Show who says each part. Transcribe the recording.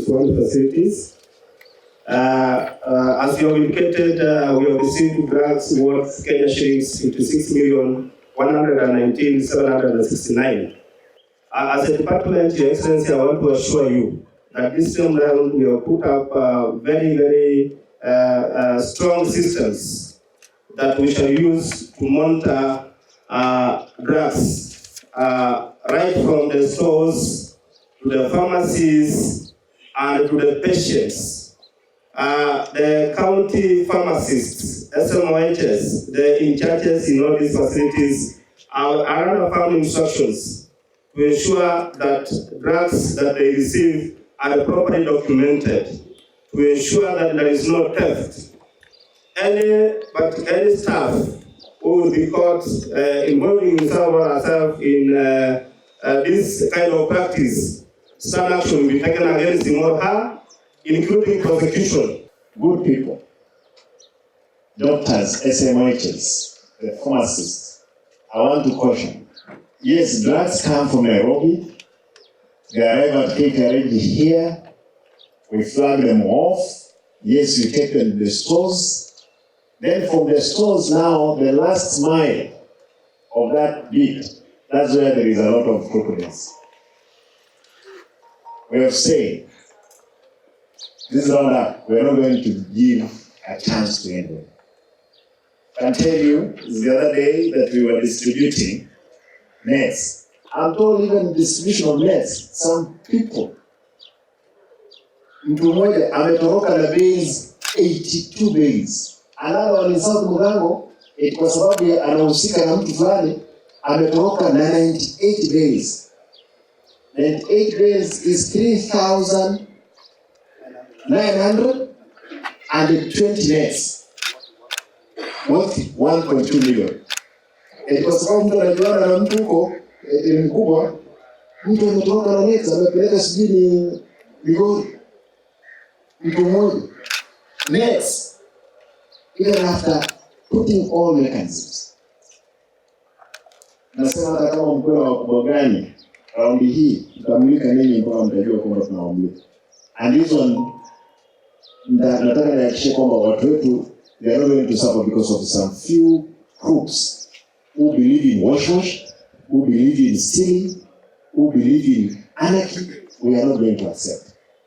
Speaker 1: 1 facilities. As you have indicated, we have received grants worth Kenya shillings 56,119,769. As a department, Your Excellency, I want to assure you that this time round we have put up very, very strong systems that we shall use to monitor drugs right from the stores to the pharmacies and to the patients. The county pharmacists, SMOHs, the in-charges in all these facilities are under firm instructions to ensure that drugs that they receive are properly documented, to ensure that there is no theft. Any staff who will be caught involving himself or herself in this kind of practice, some action will be taken against him or her, including prosecution.
Speaker 2: Good people, doctors, SMHs, the pharmacists, I want to caution. Yes, drugs come from Nairobi. They arrive at KKRG here. We flag them off. Yes, we take them to the stores. Then from the stores now, the last mile of that bit, that's where there is a lot of crocodiles. We have said, this roundup, we are not going to give a chance to anyone. I can tell you, the other day that we were distributing nets. I'm told even distribution of nets, some people, mtu mmoja ametoroka na bales 82 bales. Another one in South Mugango, kwa sababu anahusika na mtu fulani, ametoroka na 98 bales. 98 bales is 3,920 nets worth 1.2 million. Kwa sababu mtu anajuana na mtu huko mkubwa, mtu ametoroka na nets, amepeleka sijini Migori. Mtu mmoja. Nets, even after putting all mechanisms. Nasema hata kama mkwela wakubwa gani, raundi hii, tutamulika nini mpaka mtajua kwamba tunawamulika. And this one, nataka nihakikishe kwamba watu wetu, they are not going to suffer because of some few groups who believe in wash, who believe in stealing, who believe in anarchy. We are not going to accept.